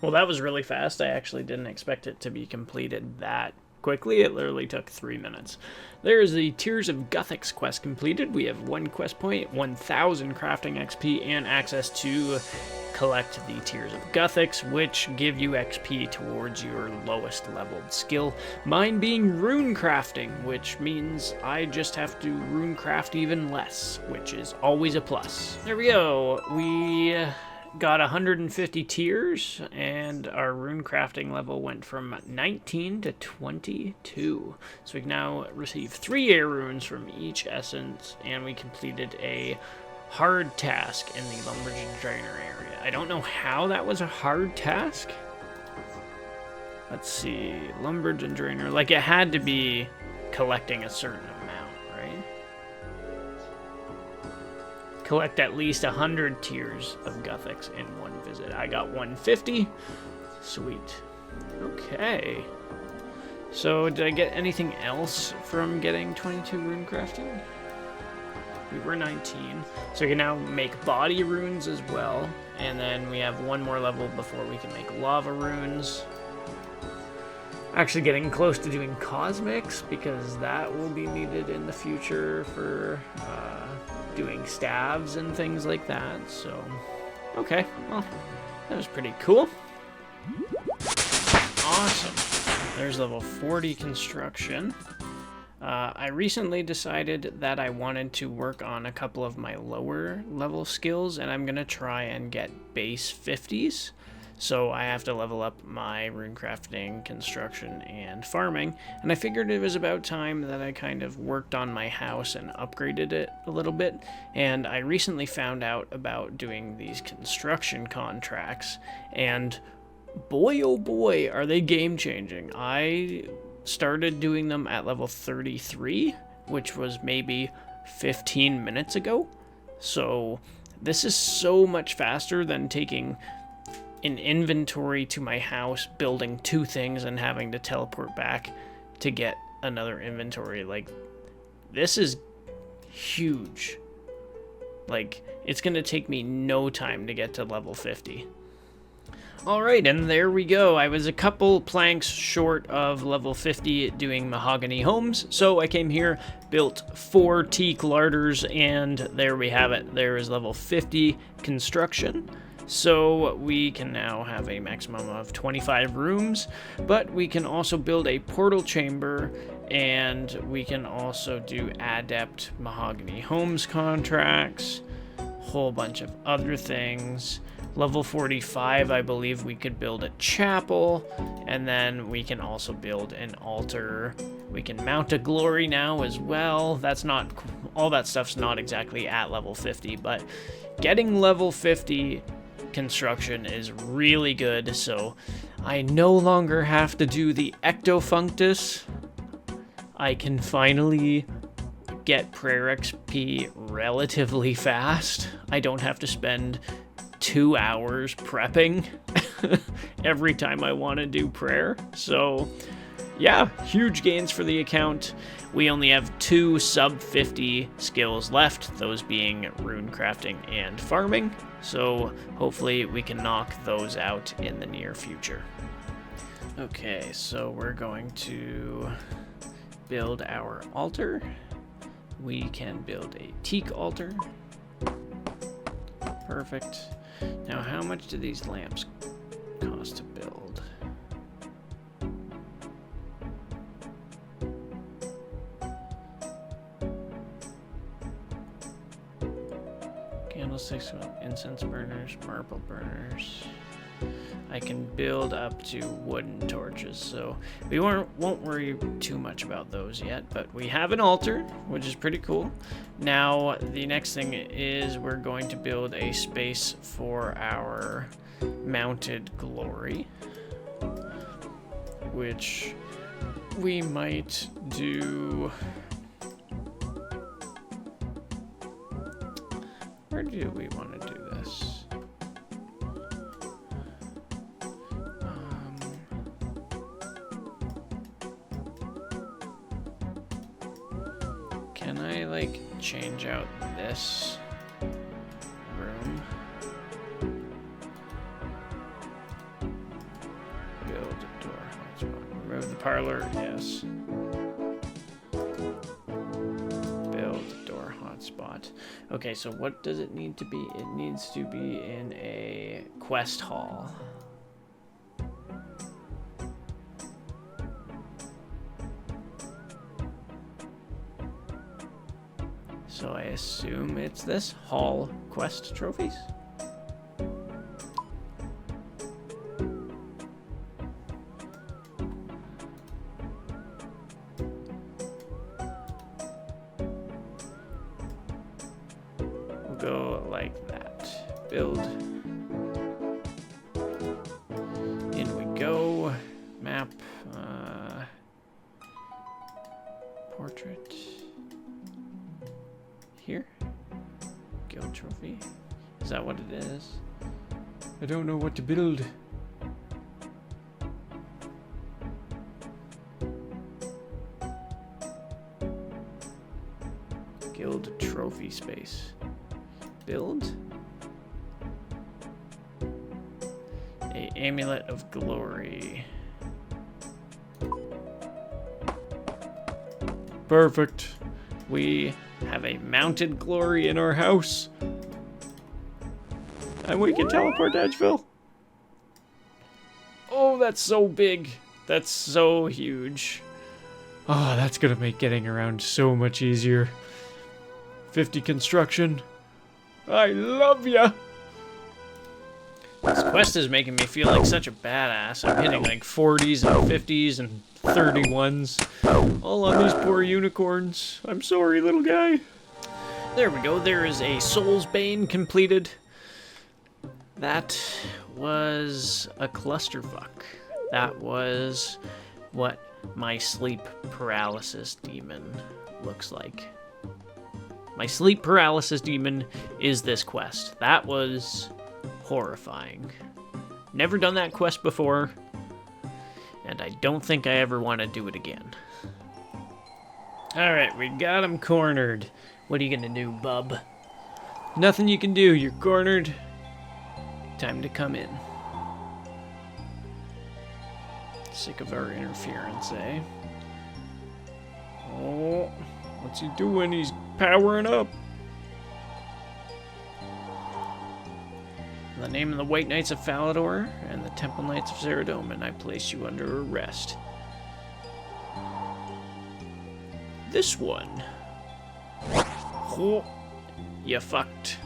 Well, that was really fast. I actually didn't expect it to be completed that quickly. It literally took 3 minutes. There's the Tears of Guthix quest completed. We have 1 quest point, 1000 crafting XP, and access to collect the Tears of Guthix, which give you XP towards your lowest leveled skill. Mine being rune crafting, which means I just have to rune craft even less, which is always a plus. There we go. We got 150 tiers, and our rune crafting level went from 19 to 22. So we can now receive 3 air runes from each essence, and we completed a hard task in the Lumberjack Drainer area. I don't know how that was a hard task. Let's see, Lumberjack Drainer, like it had to be collecting a certain amount, right? Collect at least 100 tiers of Guthix in one visit. I got 150. Sweet. Okay. So did I get anything else from getting 22 rune crafting? We were 19. So we can now make body runes as well. And then we have 1 more level before we can make lava runes. Actually getting close to doing cosmics, because that will be needed in the future for doing staves and things like that. So, okay, well, that was pretty cool. Awesome. There's level 40 construction. I recently decided that I wanted to work on a couple of my lower level skills, and I'm going to try and get base 50s. So I have to level up my runecrafting, construction, and farming, and I figured it was about time that I kind of worked on my house and upgraded it a little bit. And I recently found out about doing these construction contracts, and boy oh boy are they game changing. I started doing them at level 33, which was maybe 15 minutes ago. So this is so much faster than taking an inventory to my house, building 2 things, and having to teleport back to get another inventory. Like, this is huge. Like, it's gonna take me no time to get to level 50. Alright, and there we go. I was a couple planks short of level 50 doing mahogany homes, so I came here, built 4 teak larders, and there we have it. There is level 50 construction. So we can now have a maximum of 25 rooms, but we can also build a portal chamber, and we can also do adept mahogany homes contracts, whole bunch of other things. Level 45, I believe we could build a chapel, and then we can also build an altar. We can mount a glory now as well. That's not, all that stuff's not exactly at level 50, but getting level 50 construction is really good, so I no longer have to do the ectofunctus. I can finally get prayer XP relatively fast. I don't have to spend 2 hours prepping every time I want to do prayer. So yeah, huge gains for the account. We only have 2 sub 50 skills left, those being rune crafting and farming. So hopefully we can knock those out in the near future. Okay, so we're going to build our altar. We can build a teak altar. Perfect. Now, how much do these lamps cost to build? Candlesticks, incense burners, marble burners. I can build up to wooden torches, so we won't worry too much about those yet, but we have an altar, which is pretty cool. Now, the next thing is we're going to build a space for our mounted glory, which we might do... Where do we want to do this? Can I, like, change out this room? Remove the parlor, yes. Build door hotspot. Okay, so what does it need to be? It needs to be in a quest hall. So I assume it's this hall quest trophies. We'll go like that. Build. In we go. Map. Portrait. Here? Guild trophy. Is that what it is? I don't know what to build. Guild trophy space. Build? A amulet of glory. Perfect. We have a mounted glory in our house. And we can teleport to Edgeville. Oh, that's so big. That's so huge. Oh, that's gonna make getting around so much easier. 50 construction. I love ya. This quest is making me feel like such a badass. I'm hitting like 40s and 50s and 31s. All on these poor unicorns. I'm sorry, little guy. There we go. There is a Soul's Bane completed. That was a clusterfuck. That was what my sleep paralysis demon looks like. My sleep paralysis demon is this quest. That was horrifying. Never done that quest before, and I don't think I ever want to do it again. Alright, we got him cornered. What are you gonna do, bub? Nothing you can do, you're cornered. Time to come in. Sick of our interference, eh? Oh, what's he doing? He's powering up. In the name of the White Knights of Falador and the Temple Knights of Saradomin, I place you under arrest. This one. Oh, you fucked.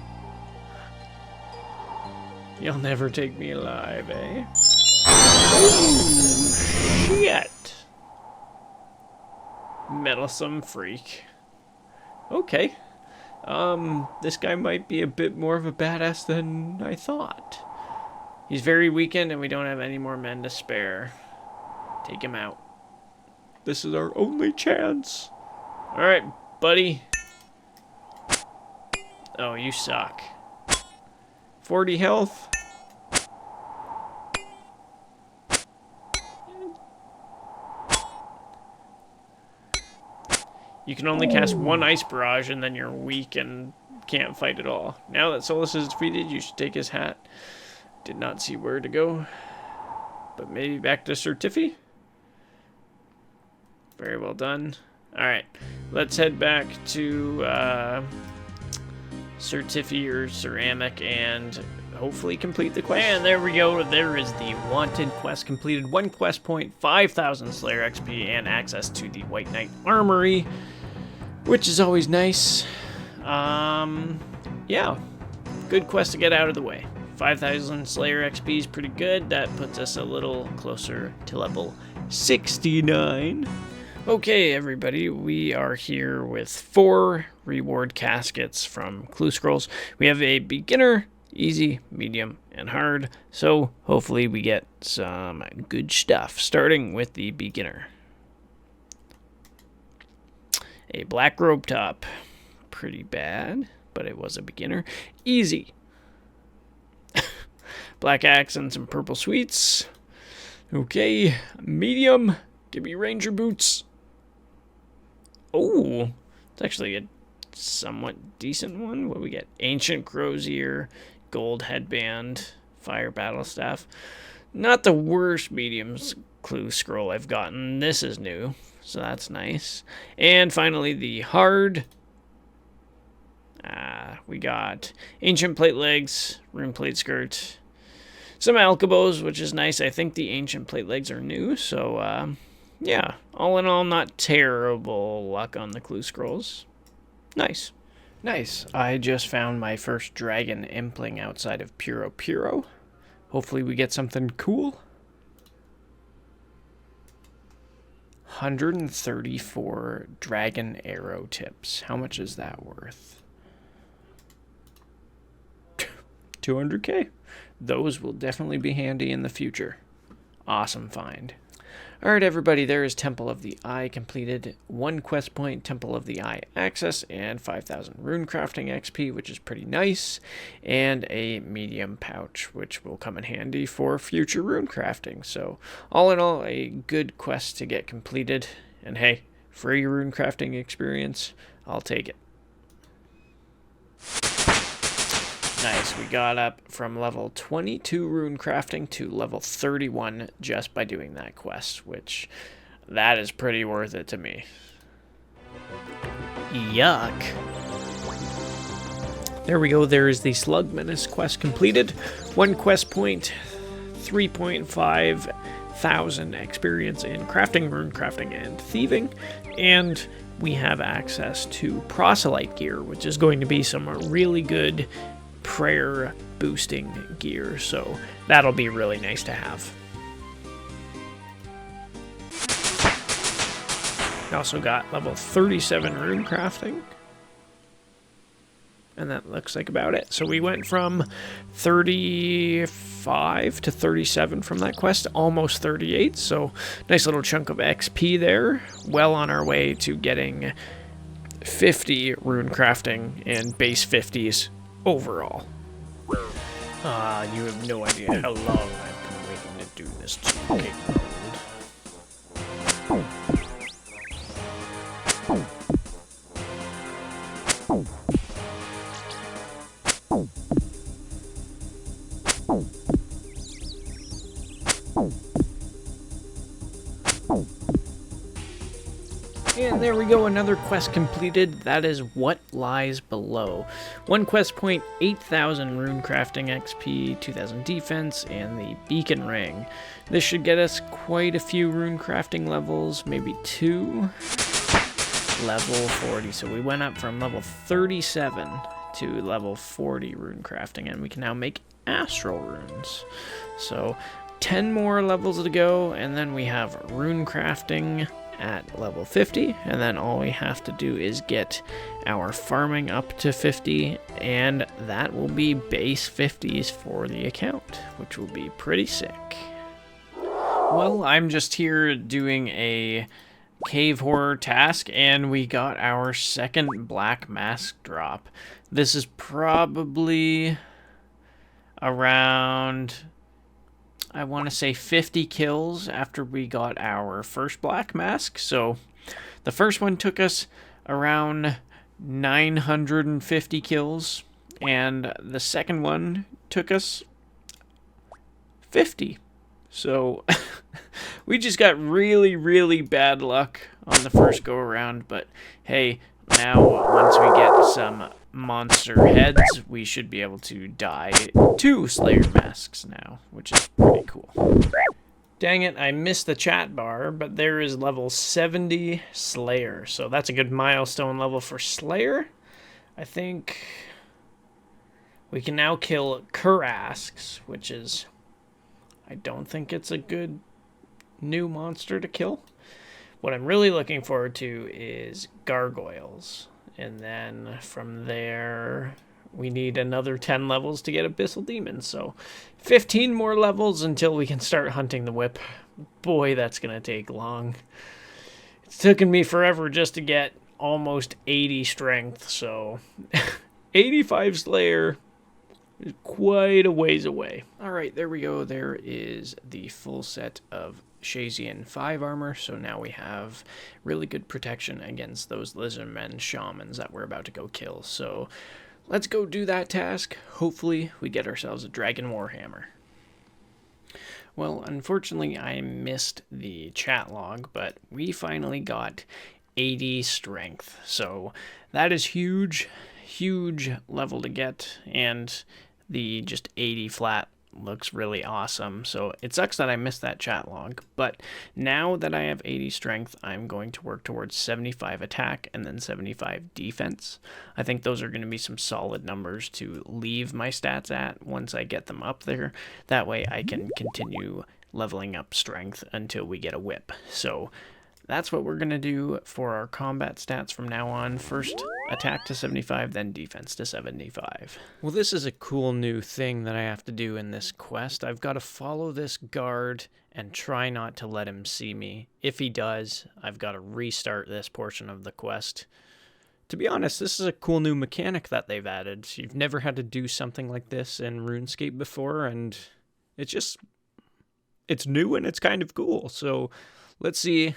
You'll never take me alive, eh? Oh, shit. Meddlesome freak. Okay. This guy might be a bit more of a badass than I thought. He's very weakened and we don't have any more men to spare. Take him out. This is our only chance. Alright, buddy. Oh, you suck. 40 health. You can only cast one ice barrage and then you're weak and can't fight at all. Now that Solus is defeated, you should take his hat. Did not see where to go. But maybe back to Certifi? Very well done. Alright, let's head back to Certifi or Ceramic and hopefully complete the quest. And there we go. There is the wanted quest completed. 1 quest point, 5,000 Slayer XP, and access to the White Knight Armory, which is always nice. Yeah, good quest to get out of the way. 5,000 Slayer XP is pretty good. That puts us a little closer to level 69. Okay, everybody, we are here with 4 reward caskets from Clue Scrolls. We have a beginner, easy, medium, and hard, so hopefully we get some good stuff, starting with the beginner. A black robe top, pretty bad, but it was a beginner. Easy. Black axe and some purple sweets. Okay, medium, give me ranger boots. Oh, it's actually a somewhat decent one. What do we get? Ancient crow's ear, gold headband, fire battle staff. Not the worst medium clue scroll I've gotten. This is new, so that's nice. And finally, the hard. We got Ancient Plate Legs, Rune Plate Skirt, some Alcabos, which is nice. I think the Ancient Plate Legs are new, so yeah. All in all, not terrible luck on the clue scrolls. Nice. Nice. I just found my first dragon impling outside of Puro Puro. Hopefully we get something cool. 134 dragon arrow tips. How much is that worth? 200k. Those will definitely be handy in the future. Awesome find. Alright everybody, there is Temple of the Eye completed, 1 quest point, Temple of the Eye access, and 5,000 rune crafting XP, which is pretty nice, and a medium pouch, which will come in handy for future rune crafting. So all in all, a good quest to get completed, and hey, free rune crafting experience, I'll take it. Nice, we got up from level 22 rune crafting to level 31 just by doing that quest, which that is pretty worth it to me. Yuck. There we go, there is the Slug Menace quest completed. 1 quest point, 3.5 thousand experience in crafting, rune crafting, and thieving, and we have access to proselyte gear, which is going to be some really good prayer boosting gear, so that'll be really nice to have. We also got level 37 rune crafting, and that looks like about it. So we went from 35 to 37 from that quest, almost 38, so nice little chunk of XP there. Well on our way to getting 50 rune crafting and base 50s overall. You have no idea how long I've been waiting to do this 2K And there we go, another quest completed. That is What Lies Below. 1 quest point, 8,000 rune crafting XP, 2,000 defense, and the beacon ring. This should get us quite a few rune crafting levels, maybe 2. Level 40, so we went up from level 37 to level 40 rune crafting, and we can now make astral runes. So 10 more levels to go, and then we have rune crafting at level 50, and then all we have to do is get our farming up to 50, and that will be base 50s for the account, which will be pretty sick. Well, I'm just here doing a cave horror task, and we got our second black mask drop. This is probably around, I want to say 50 kills after we got our first black mask. So the first one took us around 950 kills, and the second one took us 50. So we just got really, really bad luck on the first go around, but hey, now once we get some monster heads, we should be able to dye 2 Slayer masks now, which is pretty cool. Dang it, I missed the chat bar, but there is level 70 Slayer, so that's a good milestone level for Slayer. I think we can now kill Kurasks, which is, I don't think it's a good new monster to kill. What I'm really looking forward to is gargoyles. And then from there, we need another 10 levels to get Abyssal Demons. So 15 more levels until we can start hunting the whip. Boy, that's going to take long. It's taken me forever just to get almost 80 strength. So 85 Slayer is quite a ways away. Alright, there we go. There is the full set of Shazian 5 armor, so now we have really good protection against those lizardmen shamans that we're about to go kill. So let's go do that task. Hopefully we get ourselves a dragon warhammer. Well, unfortunately, I missed the chat log, but we finally got 80 strength. So that is huge, huge level to get, and the just 80 flat looks really awesome. So it sucks that I missed that chat log, but now that I have 80 strength, I'm going to work towards 75 attack and then 75 defense. I think those are going to be some solid numbers to leave my stats at once I get them up there. That way I can continue leveling up strength until we get a whip. So that's what we're going to do for our combat stats from now on. First, attack to 75, then defense to 75. Well, this is a cool new thing that I have to do in this quest. I've got to follow this guard and try not to let him see me. If he does, I've got to restart this portion of the quest. To be honest, this is a cool new mechanic that they've added. You've never had to do something like this in RuneScape before, and it's new and it's kind of cool. So let's see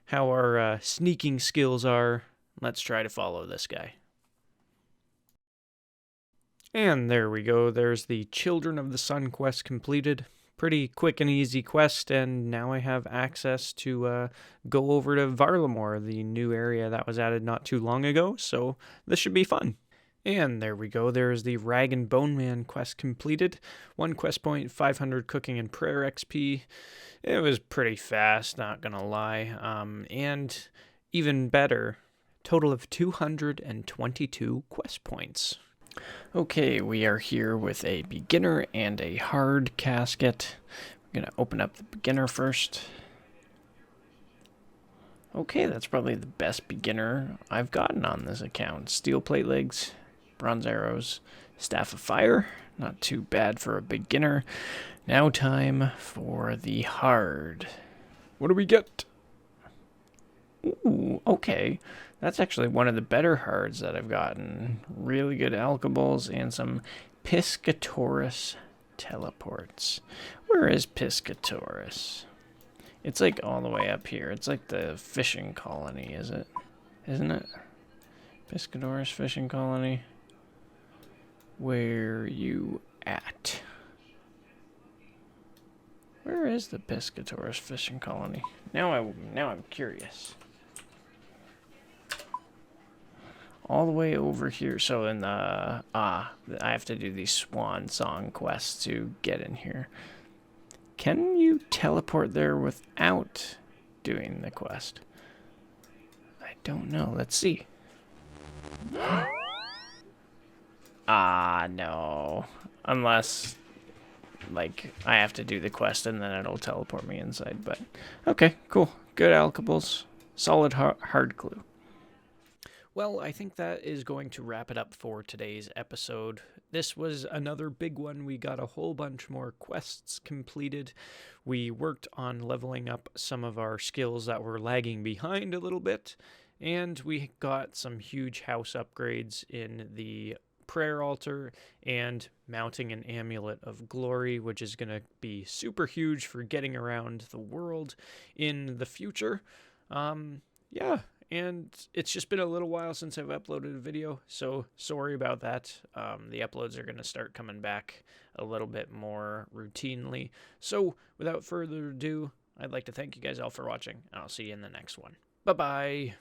how our sneaking skills are. Let's try to follow this guy. And there we go. There's the Children of the Sun quest completed. Pretty quick and easy quest, and now I have access to go over to Varlamore, the new area that was added not too long ago, so this should be fun. And there we go, there's the Rag and Bone Man quest completed. 1 quest point, 500 cooking and prayer XP. It was pretty fast, not gonna lie. And even better, total of 222 quest points. Okay, we are here with a beginner and a hard casket. We're gonna open up the beginner first. Okay, that's probably the best beginner I've gotten on this account. Steel plate legs, bronze arrows, staff of fire. Not too bad for a beginner. Now time for the hard. What do we get? Ooh, okay. That's actually one of the better hards that I've gotten. Really good alkables and some Piscatorus teleports. Where is Piscatorus? It's like all the way up here. It's like the fishing colony, is it? Isn't it? Piscatorus fishing colony. Where you at? Where is the Piscatorus fishing colony? Now I'm curious. All the way over here. So in the I have to do these swan song quests to get in here. Can you teleport there without doing the quest? I don't know. Let's see. No. Unless, like, I have to do the quest and then it'll teleport me inside. But, okay, cool. Good alkables. Solid hard clue. Well, I think that is going to wrap it up for today's episode. This was another big one. We got a whole bunch more quests completed. We worked on leveling up some of our skills that were lagging behind a little bit. And we got some huge house upgrades in the prayer altar and mounting an amulet of glory, which is going to be super huge for getting around the world in the future. Yeah. And it's just been a little while since I've uploaded a video, so sorry about that. The uploads are going to start coming back a little bit more routinely. So without further ado, I'd like to thank you guys all for watching, and I'll see you in the next one. Bye-bye.